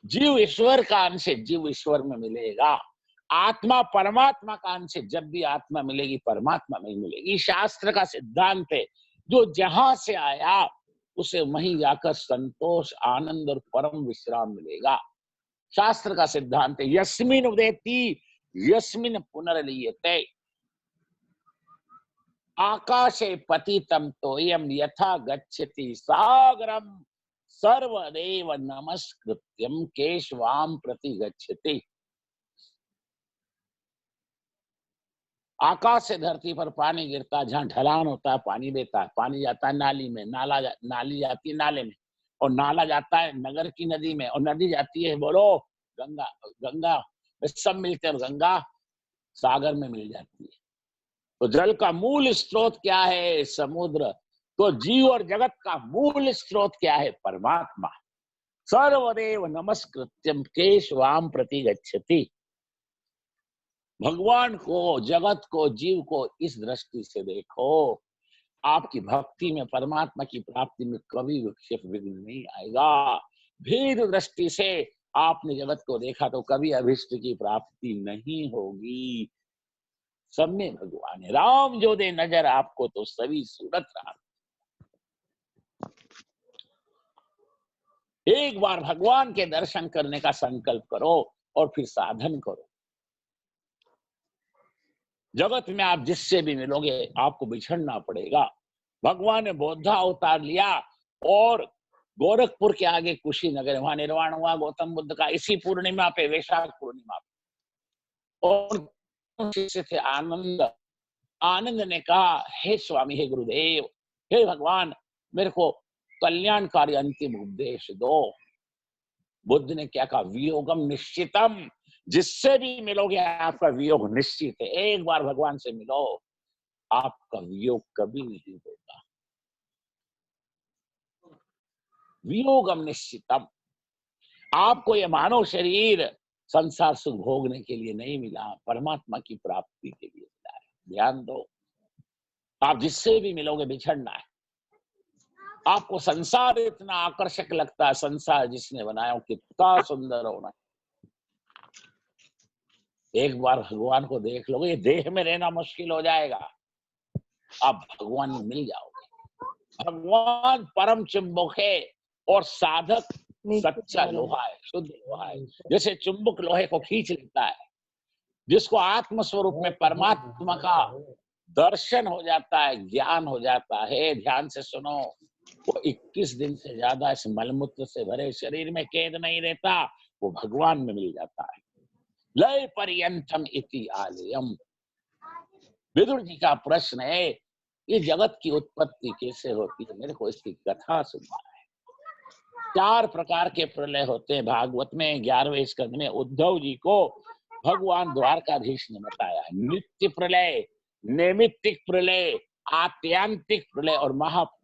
जीव ईश्वर का अंश है, जीव ईश्वर में मिलेगा। आत्मा परमात्मा का अंश है, जब भी आत्मा मिलेगी परमात्मा में मिलेगी। शास्त्र का सिद्धांत है, जो जहां से आया उसे वहीं जाकर संतोष, आनंद और परम विश्राम मिलेगा। शास्त्र का सिद्धांत है, यस्मिन उदेति यस्मिन पुनर्लीयते। आकाशे पतितं तोयं यथा गच्छति सागरम सर्वदेव नमस्कृत्यं केशवाम प्रति गच्छति। आकाश से धरती पर पानी गिरता है, जहां ढलान होता है पानी देता है, पानी जाता है नाली में, नाली जाती है नाले में, और नाला जाता है नगर की नदी में, और नदी जाती है बोलो गंगा, गंगा में सब मिलते हैं और गंगा सागर में मिल जाती है। तो जल का मूल स्रोत क्या है? समुद्र। तो जीव और जगत का मूल स्रोत क्या है? परमात्मा। सर्वदेव नमस्कृत्यम केशवाम प्रति गच्छति। भगवान को, जगत को, जीव को इस दृष्टि से देखो, आपकी भक्ति में, परमात्मा की प्राप्ति में कभी विक्षेप विघ्न नहीं आएगा। भेद दृष्टि से आपने जगत को देखा तो कभी अभिष्ट की प्राप्ति नहीं होगी। सब में भगवान है। राम जो दे नजर आपको तो सभी सूरत राम। एक बार भगवान के दर्शन करने का संकल्प करो और फिर साधन करो। जगत में आप जिससे भी मिलोगे आपको बिछड़ना पड़ेगा। भगवान ने बौद्धा अवतार लिया और गोरखपुर के आगे कुशीनगर, वहां निर्वाण हुआ गौतम बुद्ध का, इसी पूर्णिमा पे, वैशाख पूर्णिमा पे। और शिष्य थे आनंद। आनंद ने कहा, हे स्वामी, हे गुरुदेव, हे भगवान, मेरे को कल्याणकारी अंतिम उपदेश दो। बुद्ध ने क्या कहा? वियोगम निश्चितम। जिससे भी मिलोगे आपका वियोग निश्चित है। एक बार भगवान से मिलो, आपका वियोग कभी नहीं होगा। वियोगम निश्चितम। आपको ये मानव शरीर संसार सुख भोगने के लिए नहीं मिला, परमात्मा की प्राप्ति के लिए मिला है। ध्यान दो, आप जिससे भी मिलोगे बिछड़ना है। आपको संसार इतना आकर्षक लगता है, संसार जिसने बनाया हो कितना सुंदर होना। एक बार भगवान को देख लोगे, ये देह में रहना मुश्किल हो जाएगा, आप भगवान में मिल जाओगे। भगवान परम चुंबक है और साधक सच्चा लोहा है, शुद्ध लोहा है। जैसे चुंबक लोहे को खींच लेता है, जिसको आत्म स्वरूप में परमात्मा का दर्शन हो जाता है, ज्ञान हो जाता है। ध्यान से सुनो, वो 21 दिन से ज्यादा इस मलमूत्र से भरे शरीर में कैद नहीं रहता, वो भगवान में मिल जाता है। लय पर्यंतम इति आलयम। विदुर जी का प्रश्न है, ये जगत की उत्पत्ति कैसे होती है? मेरे को इसकी कथा सुनना है। 4 प्रकार के प्रलय होते हैं। भागवत में 11वें स्कंद में उद्धव जी को भगवान द्वारकाधीश ने बताया है। नित्य प्रलय, नैमित्तिक प्रलय, आत्यांतिक प्रलय और महाप्रलय।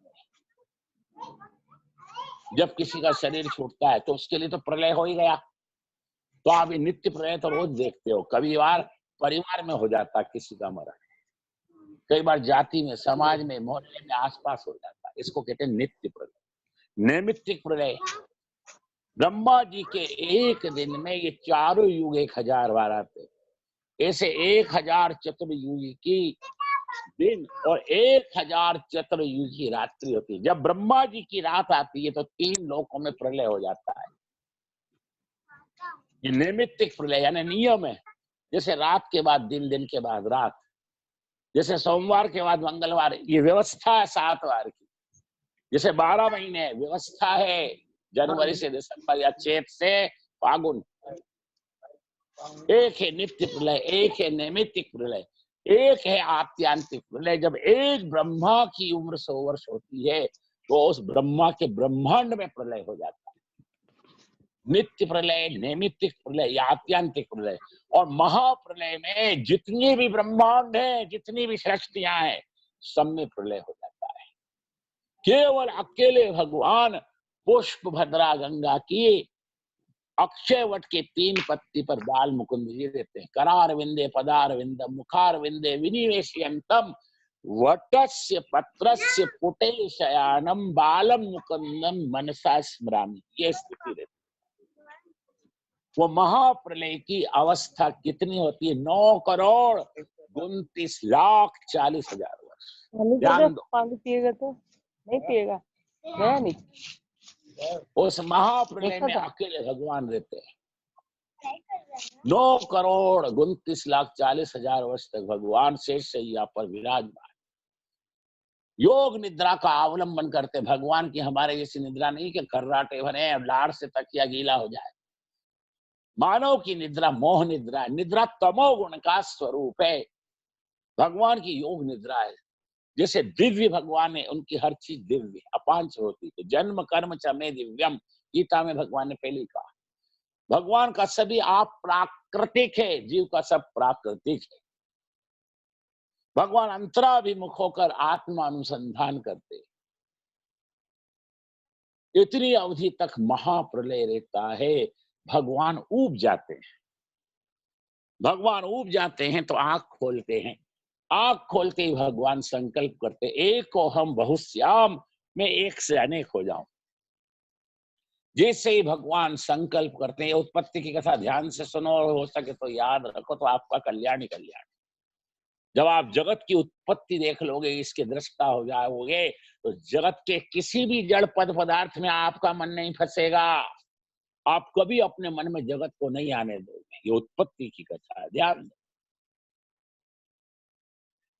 जब किसी का शरीर छूटता है तो उसके लिए तो प्रलय हो ही गया। तो आप ये नित्य प्रलय तो रोज देखते हो। कभी बार परिवार में हो जाता किसी का मरण, कई बार जाति में, समाज में, मोहल्ले में, आसपास हो जाता है। इसको कहते हैं नित्य प्रलय। नैमित्तिक प्रलय, ब्रह्मा जी के एक दिन में ये चारों युग 1000 बार आते। ऐसे 1000 चतुर्युगी की दिन और 1000 चतुर्युगी की रात्रि होती है। जब ब्रह्मा जी की रात आती है तो 3 लोकों में प्रलय हो जाता है। ये नैमित्तिक प्रलय यानी नियम है। जैसे रात के बाद दिन, दिन के बाद रात, जैसे सोमवार के बाद मंगलवार, ये व्यवस्था है 7 बार की। जैसे 12 महीने व्यवस्था है, जनवरी से दिसंबर या चैत से फागुन। एक है नित्य प्रलय, एक है नैमित्तिक प्रलय, एक है आत्यांतिक प्रलय। जब एक ब्रह्मा की उम्र 100 वर्ष होती है तो उस ब्रह्मा के ब्रह्मांड में प्रलय हो जाता है। नित्य प्रलय, नैमित्तिक प्रलय या आत्यांतिक प्रलय। और महाप्रलय में जितने भी ब्रह्मांड है, जितनी भी सृष्टियां हैं, सब में प्रलय हो जाता है। केवल अकेले भगवान पुष्प भद्रा गंगा की अक्षय वट के 3 पत्ती पर बाल मुकुंद जी रहते हैं। करार विंदे पदार विंदम मुखार विंदे विनिवेशयंतम वटस्य पत्रस्य पुटे शयानम बालम मुकुंदम मनसा स्मरामि। ये स्थिति रहती है। वो महाप्रलय की अवस्था कितनी होती है? 9,29,40,000 वर्ष। ध्यान दो, पानी पिएगा तो नहीं पिएगा, गया नहीं। उस महाप्रलय में अकेले भगवान रहते हैं। 9,29,40,000 वर्ष तक भगवान शेष शैया पर विराजमान, योग निद्रा का अवलंबन करते। भगवान की हमारे जैसी निद्रा नहीं कि खर्राटे भरे अब लाड़ से तकिया गीला हो जाए। मानव की निद्रा मोह निद्रा है। निद्रा तमोगुण का स्वरूप है। भगवान की योग निद्रा है। जैसे दिव्य भगवान है, उनकी हर चीज दिव्य अपांच होती है। जन्म कर्म च मे दिव्यम, गीता में भगवान ने पहले ही कहा। भगवान का सभी आप प्राकृतिक है, जीव का सब प्राकृतिक है। भगवान अंतराभिमुख होकर आत्मा अनुसंधान करते। इतनी अवधि तक महाप्रलय रहता है। भगवान ऊब जाते हैं। भगवान ऊब जाते हैं तो आंख खोलते हैं। आंख खोलते ही भगवान संकल्प करते, एक को हम बहुश्याम, मैं एक से अनेक हो जाऊं। जैसे ही भगवान संकल्प करते हैं, उत्पत्ति की कथा ध्यान से सुनो और हो सके तो याद रखो, तो आपका कल्याण ही कल्याण। जब आप जगत की उत्पत्ति देख लोगे, इसके दृष्टा हो जाओगे, तो जगत के किसी भी जड़ पद पदार्थ में आपका मन नहीं फंसेगा। आप कभी अपने मन में जगत को नहीं आने दोगे। ये उत्पत्ति की कथा है, ध्यान दो।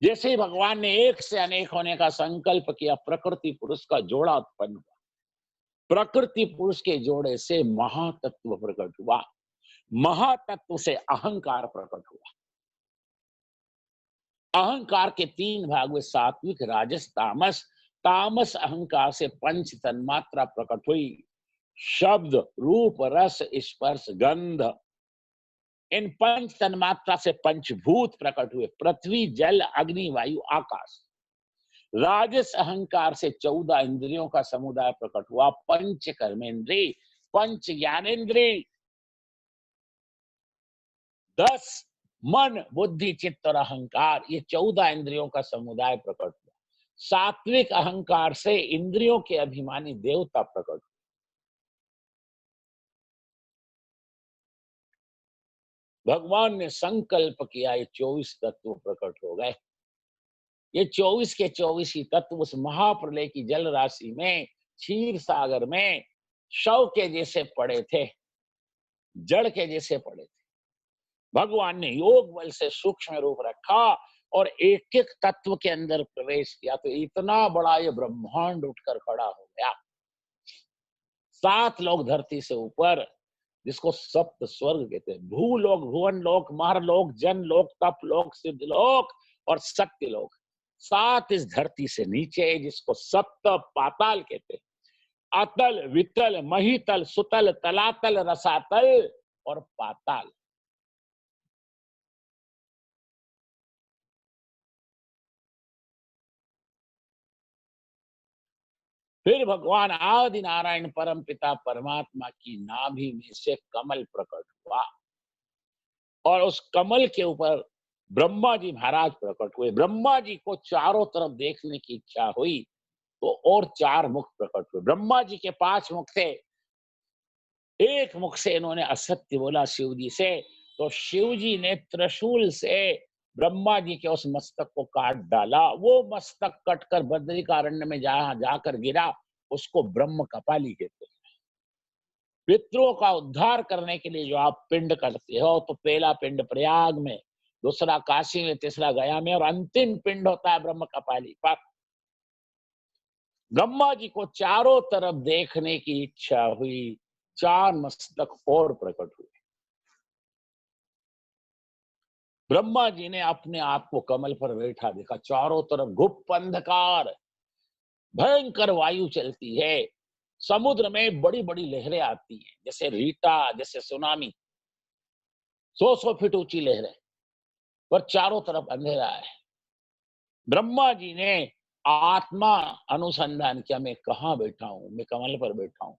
जैसे ही भगवान ने एक से अनेक होने का संकल्प किया, प्रकृति पुरुष का जोड़ा उत्पन्न हुआ। प्रकृति पुरुष के जोड़े से महातत्व प्रकट हुआ। महातत्व से अहंकार प्रकट हुआ। अहंकार के तीन भाग हुए, सात्विक, राजस, तामस। तामस अहंकार से पंच तन्मात्रा प्रकट हुई। शब्द, रूप, रस, स्पर्श, गंध। इन पंच तन्मात्रा से पंचभूत प्रकट हुए, पृथ्वी, जल, अग्नि, वायु, आकाश। राजस अहंकार से 14 इंद्रियों का समुदाय प्रकट हुआ, पंच कर्मेंद्रिय, पंच ज्ञानेन्द्रिय, 10 मन, बुद्धि, चित्त और अहंकार। ये 14 इंद्रियों का समुदाय प्रकट हुआ। सात्विक अहंकार से इंद्रियों के अभिमानी देवता प्रकट हुए। भगवान ने संकल्प किया, ये 24 तत्व प्रकट हो गए। ये 24 के 24 ही तत्व उस महाप्रलय की जल राशि में, क्षीर सागर में शव के जैसे पड़े थे, जड़ के जैसे पड़े थे। भगवान ने योग बल से सूक्ष्म रूप रखा और एक एक तत्व के अंदर प्रवेश किया, तो इतना बड़ा ये ब्रह्मांड उठकर खड़ा हो गया। 7 लोग धरती से ऊपर, जिसको सप्त स्वर्ग कहते हैं। भूलोक, भुवन लोक, महरलोक, जन लोक, तप लोक, सिद्ध लोक और सत्य लोक। 7 इस धरती से नीचे, जिसको सप्त पाताल कहते हैं। अतल, वितल, महीतल, सुतल, तलातल, रसातल और पाताल। फिर भगवान आदि नारायण परम पिता परमात्मा की नाभि में से कमल प्रकट हुआ और उस कमल के ऊपर ब्रह्मा जी महाराज प्रकट हुए। ब्रह्मा जी को चारों तरफ देखने की इच्छा हुई तो और 4 मुख प्रकट हुए। ब्रह्मा जी के 5 मुख थे। एक मुख से इन्होंने असत्य बोला शिव जी से, तो शिव जी ने त्रिशूल से ब्रह्मा जी के उस मस्तक को काट डाला। वो मस्तक कटकर बद्रिकारण्य में जहां जाकर गिरा, उसको ब्रह्म कपाली कहते हैं। पितरों का उद्धार करने के लिए जो आप पिंड करते हो, तो पहला पिंड प्रयाग में, दूसरा काशी में, तीसरा गया में और अंतिम पिंड होता है ब्रह्म कपाली पर। ब्रह्मा जी को चारों तरफ देखने की इच्छा हुई, 4 मस्तक और प्रकट हुए। ब्रह्मा जी ने अपने आप को कमल पर बैठा देखा। चारों तरफ गुप्त अंधकार, भयंकर वायु चलती है। समुद्र में बड़ी बड़ी लहरें आती हैं, जैसे रीटा, जैसे सुनामी, 100-100 फीट ऊंची लहरें, पर चारों तरफ अंधेरा है। ब्रह्मा जी ने आत्मा अनुसंधान किया, मैं कहाँ बैठा हूं? मैं कमल पर बैठा हूं।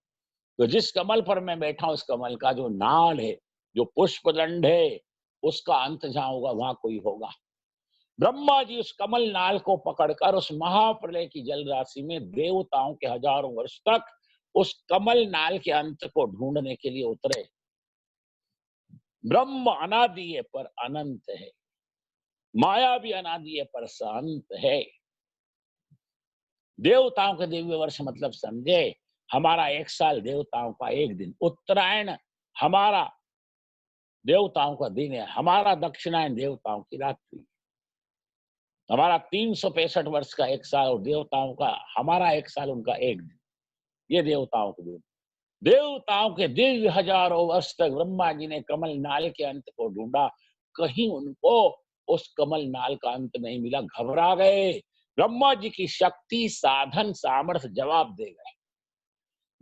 तो जिस कमल पर मैं बैठा हूं, इस कमल का जो नाल है, जो पुष्पदंड है, उसका अंत जहां होगा वहां कोई होगा। ब्रह्मा जी उस कमल नाल को पकड़कर उस महाप्रलय की जल राशि में देवताओं के हजारों वर्ष तक उस कमल नाल के अंत को ढूंढने के लिए उतरे। ब्रह्म अनादि है पर अनंत है, माया भी अनादि है पर शांत है। देवताओं के दिव्य वर्ष मतलब समझे, हमारा एक साल देवताओं का एक दिन, उत्तरायण हमारा देवताओं का दिन है, हमारा दक्षिणायन देवताओं की रात्रि। हमारा 365 वर्ष का एक साल और देवताओं का हमारा एक साल, उनका एक दिन, ये देवताओं के दिन। देवताओं के दिव्य हजारों वर्ष तक ब्रह्मा जी ने कमल नाल के अंत को ढूंढा, कहीं उनको उस कमल नाल का अंत नहीं मिला, घबरा गए। ब्रह्मा जी की शक्ति, साधन, सामर्थ्य जवाब दे गए।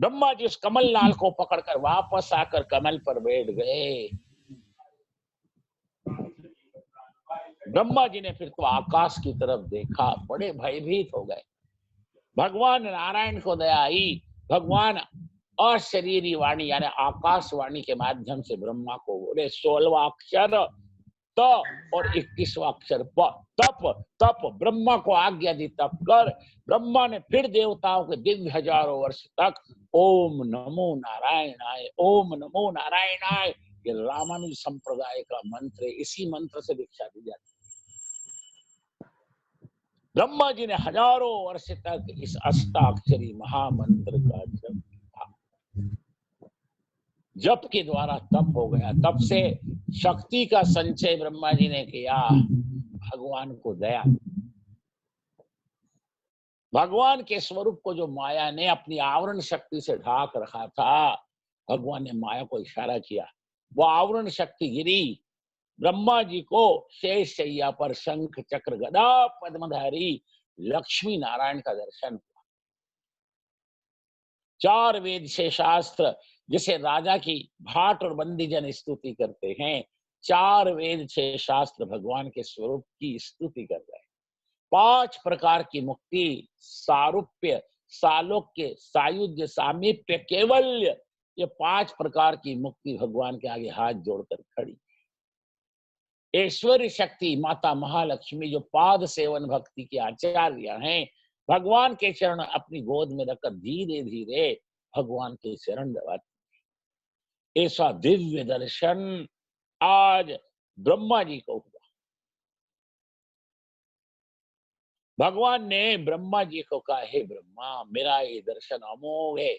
ब्रह्मा जी उस कमल नाल को पकड़कर वापस आकर कमल पर बैठ गए। ब्रह्मा जी ने फिर तो आकाश की तरफ देखा, बड़े भयभीत हो गए। भगवान नारायण को दया आई। भगवान अशरीरी वाणी यानी आकाशवाणी के माध्यम से ब्रह्मा को बोले, 16वां अक्षर त और 21वां अक्षर प, तप तप, ब्रह्मा को आज्ञा दी तप कर। ब्रह्मा ने फिर देवताओं के दिव्य हजारों वर्ष तक ओम नमो नारायणाय, ओम नमो नारायणाय, ये रामानुज संप्रदाय का मंत्र है, इसी मंत्र से दीक्षा दी जाती है। ब्रह्मा जी ने हजारों वर्ष तक इस अष्टाक्षरी महामंत्र का जप किया। जप के द्वारा तप हो गया। तप से शक्ति का संचय ब्रह्मा जी ने किया। भगवान को दया, भगवान के स्वरूप को जो माया ने अपनी आवरण शक्ति से ढाक रखा था, भगवान ने माया को इशारा किया, वो आवरण शक्ति गिरी। ब्रह्मा जी को शेष शैया पर शंख चक्र गदा पद्मधारी लक्ष्मी नारायण का दर्शन हुआ। 4 वेद से शास्त्र, जिसे राजा की भाट और बंदी जन स्तुति करते हैं, 4 वेद से शास्त्र भगवान के स्वरूप की स्तुति कर रहे हैं। 5 प्रकार की मुक्ति, सारूप्य, सालोक्य, सायुज्य, सामीप्य, केवल्य, ये 5 प्रकार की मुक्ति भगवान के आगे हाथ जोड़कर खड़ी। ऐश्वर्य शक्ति माता महालक्ष्मी जो पाद सेवन भक्ति की आचार्य हैं, भगवान के चरण अपनी गोद में रखकर धीरे धीरे भगवान के चरण दबाती। ऐसा दिव्य दर्शन आज ब्रह्मा जी को हुआ। भगवान ने ब्रह्मा जी को कहा, हे ब्रह्मा, मेरा ये दर्शन अमोघ है,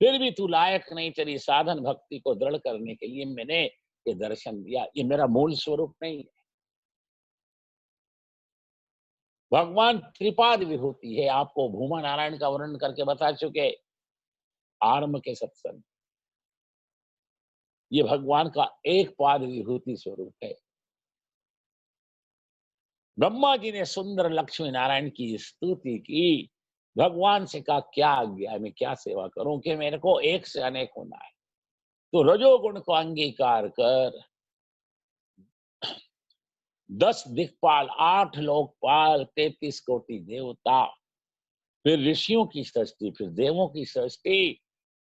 फिर भी तू लायक नहीं, तेरी साधन भक्ति को दृढ़ करने के लिए मैंने ये दर्शन दिया, ये मेरा मूल स्वरूप नहीं है। भगवान त्रिपाद विभूति है, आपको भूमा नारायण का वर्णन करके बता चुके आरंभ के सत्संग। ये भगवान का एक पाद विभूति स्वरूप है। ब्रह्मा जी ने सुंदर लक्ष्मी नारायण की स्तुति की। भगवान से कहा, क्या आज्ञा, मैं क्या सेवा करूं कि मेरे को एक से अनेक होना है। तो रजोगुण को अंगीकार कर 10 दिक्पाल, 8 लोकपाल, 33 कोटि देवता, फिर ऋषियों की सृष्टि, फिर देवों की सृष्टि,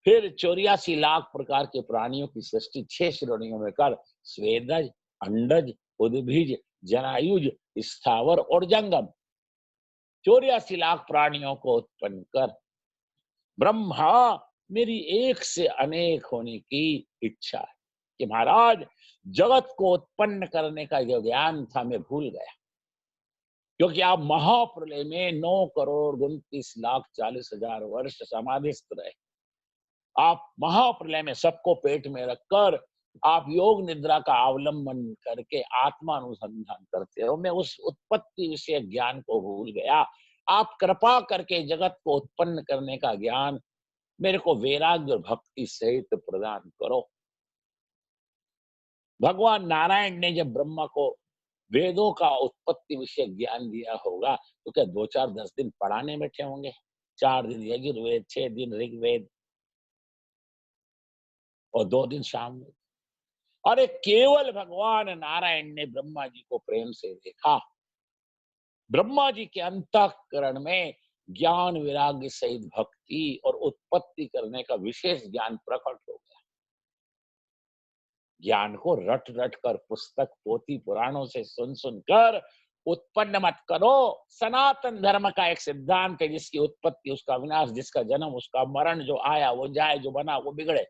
फिर 84 लाख प्रकार के प्राणियों की सृष्टि 6 श्रेणियों में कर, स्वेदज, अंडज, उद्भिज, जनायुज, स्थावर और जंगम, 84 लाख प्राणियों को उत्पन्न कर। ब्रह्मा, मेरी एक से अनेक होने की इच्छा है कि महाराज जगत को उत्पन्न करने का जो ज्ञान था मैं भूल गया, क्योंकि आप महाप्रलय में 9,29,40,000 वर्ष समाधिस्थ रहे। आप महाप्रलय में सबको पेट में रखकर आप योग निद्रा का अवलंबन करके आत्मानुसंधान करते हो। मैं उस उत्पत्ति विषय ज्ञान को भूल गया। आप कृपा करके जगत को उत्पन्न करने का ज्ञान मेरे को वैराग्य और भक्ति सहित प्रदान करो। भगवान नारायण ने जब ब्रह्मा को वेदों का उत्पत्ति विषय ज्ञान दिया होगा, तो क्या 2-4-10 दिन पढ़ाने बैठे होंगे? 4 दिन यजुर्वेद, 6 दिन ऋग्वेद और 2 दिन शाम में। अरे केवल भगवान नारायण ने ब्रह्मा जी को प्रेम से देखा। ब्रह्मा जी के अंतःकरण में ज्ञान वैराग्य सहित भक्ति और उत्पत्ति करने का विशेष ज्ञान प्रकट हो गया। ज्ञान को रट रट कर, पुस्तक पोथी पुराणों से सुन सुनकर उत्पन्न मत करो। सनातन धर्म का एक सिद्धांत है, जिसकी उत्पत्ति उसका विनाश, जिसका जन्म उसका मरण, जो आया वो जाए, जो बना वो बिगड़े।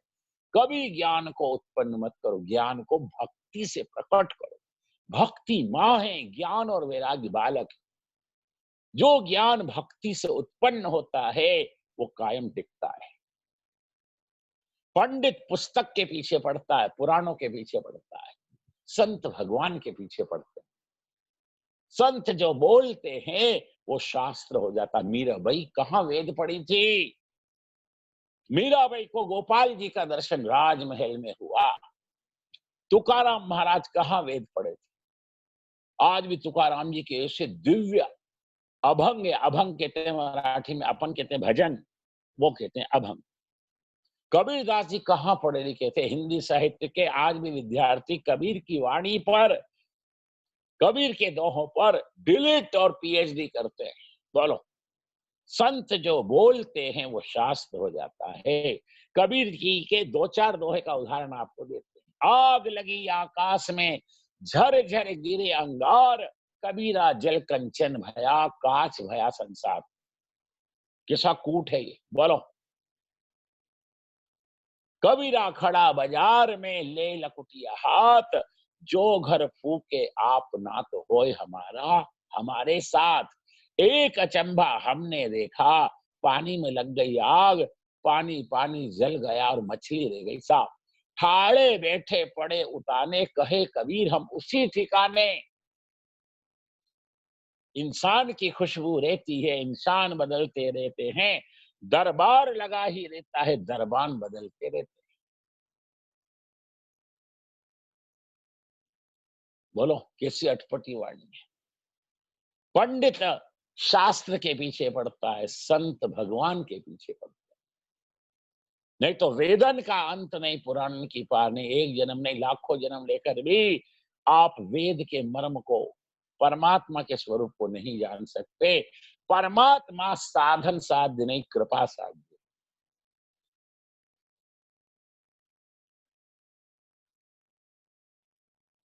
कभी ज्ञान को उत्पन्न मत करो, ज्ञान को भक्ति से प्रकट करो। भक्ति माँ है, ज्ञान और वैराग्य बालक है। जो ज्ञान भक्ति से उत्पन्न होता है वो कायम टिकता है। पंडित पुस्तक के पीछे पढ़ता है, पुराणों के पीछे पढ़ता है, संत भगवान के पीछे पढ़ते हैं। संत जो बोलते हैं वो शास्त्र हो जाता। मीराबाई कहाँ वेद पढ़ी थी? मीराबाई को गोपाल जी का दर्शन राजमहल में हुआ। तुकाराम महाराज कहाँ वेद पढ़े थे? आज भी तुकाराम जी के ऐसे दिव्य अभंग है। अभंग कहते हैं मराठी में, अपन कहते हैं भजन, वो कहते हैं अभंग। कबीरदास जी कहाँ पढ़े लिखे थे? हिंदी साहित्य के आज भी विद्यार्थी कबीर की वाणी पर, कबीर के दोहों पर डिलीट और पीएचडी करते हैं। बोलो, संत जो बोलते हैं वो शास्त्र हो जाता है। कबीर जी के 2-4 दोहे का उदाहरण आपको देते हैं। आग लगी आकाश में, झर झर गिरे अंगार, कबीरा जल कंचन भया, काच भया संसार। कैसा कूट है ये, बोलो। कबीरा खड़ा बाजार में, ले लकुटिया हाथ, जो घर फूके आप ना तो होए हमारा, हमारे साथ। एक अचंभा हमने देखा, पानी में लग गई आग, पानी पानी जल गया और मछली रह गई साफ। ठाड़े बैठे पड़े उताने, कहे कबीर हम उसी ठिकाने। इंसान की खुशबू रहती है, इंसान बदलते रहते हैं। दरबार लगा ही रहता है, दरबान बदलते रहते हैं। बोलो, कैसी अटपटी वाणी है। पंडित शास्त्र के पीछे पड़ता है, संत भगवान के पीछे पड़ता है। नहीं तो वेदन का अंत नहीं, पुराण की पार नहीं। एक जन्म नहीं, लाखों जन्म लेकर भी आप वेद के मर्म को, परमात्मा के स्वरूप को नहीं जान सकते। परमात्मा साधन साध्य नहीं, कृपा साध्य।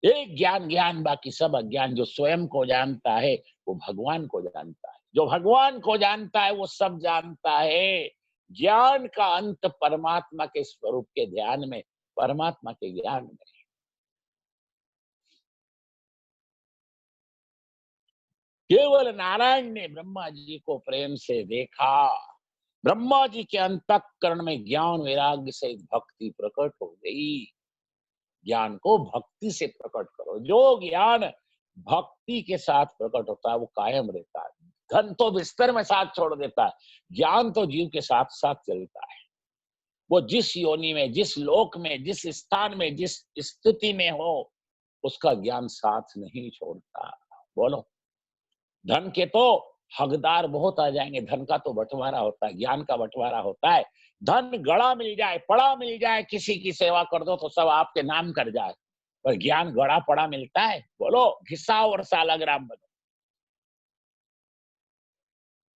एक ज्ञान ज्ञान, बाकी सब अज्ञान। जो स्वयं को जानता है वो भगवान को जानता है। जो भगवान को जानता है वो सब जानता है। ज्ञान का अंत परमात्मा के स्वरूप के ध्यान में, परमात्मा के ज्ञान में। केवल नारायण ने ब्रह्मा जी को प्रेम से देखा। ब्रह्मा जी के अंतःकरण में ज्ञान वैराग्य से भक्ति प्रकट हो गई। ज्ञान को भक्ति से प्रकट करो। जो ज्ञान भक्ति के साथ प्रकट होता है वो कायम रहता है। धन तो बिस्तर में साथ छोड़ देता है, ज्ञान तो जीव के साथ साथ चलता है। वो जिस योनि में, जिस लोक में, जिस स्थान में, जिस स्थिति में हो, उसका ज्ञान साथ नहीं छोड़ता। बोलो, धन के तो हकदार बहुत आ जाएंगे, धन का तो बंटवारा होता है, ज्ञान का बंटवारा होता है। धन गड़ा मिल जाए, पड़ा मिल जाए, किसी की सेवा कर दो तो सब आपके नाम कर जाए, पर ज्ञान गड़ा पड़ा मिलता है? बोलो, घिसा और सालाग्राम बनो।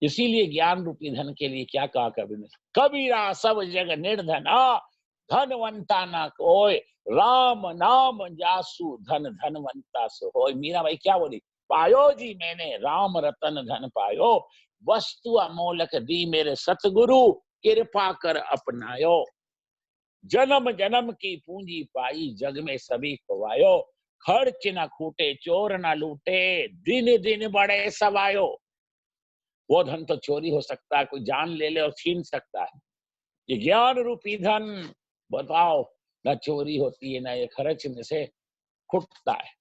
इसीलिए ज्ञान रूपी धन के लिए क्या कहा कबीर ने? कबीरा सब जग निर्धना, धनवंता ना कोय, राम नाम जासु धन धनवंता सो होय। मीरा भाई क्या बोली? पायो जी मैंने राम रतन धन पायो, वस्तु अमोलक दी मेरे सतगुरु, कृपा कर अपनायो। जन्म जन्म की पूंजी पाई, जग में सभी खवायो, खर्च न खूटे चोर न लूटे, दिन दिन बड़े सवायो। वो धन तो चोरी हो सकता है, कोई जान ले ले और छीन सकता है। ये ज्ञान रूपी धन, बताओ, न चोरी होती है, न ये खर्चने से खुटता है।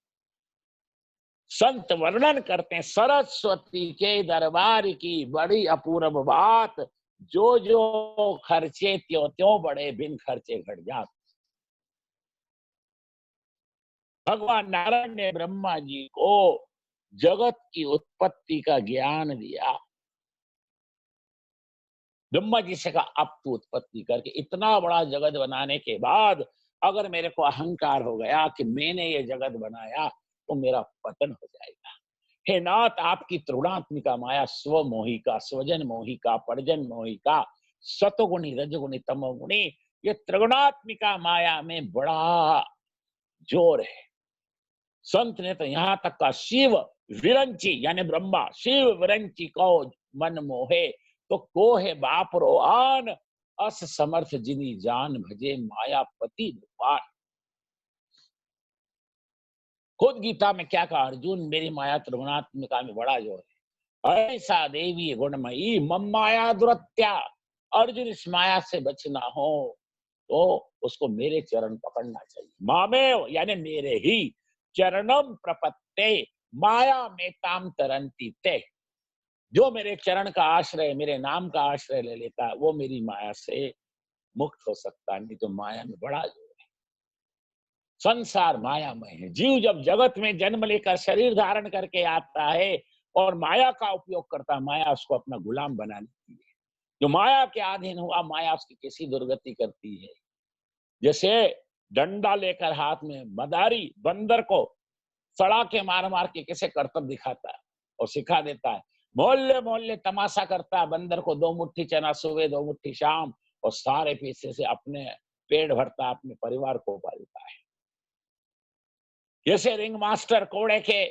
संत वर्णन करते हैं, सरस्वती के दरबार की बड़ी अपूर्व बात, जो जो खर्चे त्यों त्यों बड़े, बिन खर्चे घट जात। भगवान नारायण ने ब्रह्मा जी को जगत की उत्पत्ति का ज्ञान दिया। ब्रह्मा जी से कहा, अब तू उत्पत्ति करके, इतना बड़ा जगत बनाने के बाद अगर मेरे को अहंकार हो गया कि मैंने ये जगत बनाया, तो मेरा पतन हो जाएगा। हे नाथ, आपकी त्रिगुणात्मिका माया, स्व मोही का, स्वजन मोही का, परजन मोही का, सतोगुणी रजगुणी तमोगुणी, ये त्रिगुणात्मिका माया में बड़ा जोर है। संत ने तो यहां तक का शिव विरंची यानी ब्रह्मा, शिव विरंची को मन मोहे, तो को है बाप रो आन, अस समर्थ जिनी जान भजे मायापति द्वार। खुद गीता में क्या कहा अर्जुन, मेरी माया त्रिगुणात्मिका में बड़ा जोर है। ऐसा देवी गुणमयी मम माया दुरत्या। अर्जुन इस माया से बचना हो तो उसको मेरे चरण पकड़ना चाहिए। मामेव यानी मेरे ही चरणम प्रपत्ते माया में ताम तरंती ते। जो मेरे चरण का आश्रय, मेरे नाम का आश्रय ले लेता है वो मेरी माया से मुक्त हो सकता है, नहीं तो माया में बड़ा जोर है। संसार मायामय है। जीव जब जगत में जन्म लेकर शरीर धारण करके आता है और माया का उपयोग करता है, माया उसको अपना गुलाम बना लेती है। जो माया के अधीन हुआ, माया उसकी कैसी दुर्गति करती है। जैसे डंडा लेकर हाथ में मदारी बंदर को सड़ा के मार मार के कैसे करतब दिखाता है और सिखा देता है। मोहल्ले मोहल्ले तमाशा करता है, बंदर को 2 मुट्ठी चना सुबह 2 मुट्ठी शाम, और सारे पैसे से अपने पेट भरता है, अपने परिवार को पालता है। जैसे रिंग मास्टर कोड़े के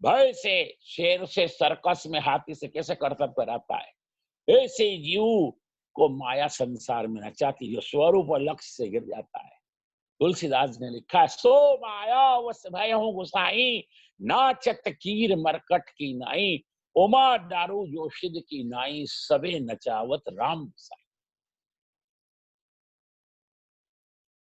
भय से शेर से, सर्कस में हाथी से कैसे करतब कराता है, ऐसे जीव को माया संसार में नचाती, जो स्वरूप और लक्ष्य से गिर जाता है। तुलसीदास ने लिखा है, सो माया वस भय हूं गुसाई, नाचत कीर मरकट की नाई, उमा दारू जोशिद की नाई, सबे नचावत राम साई।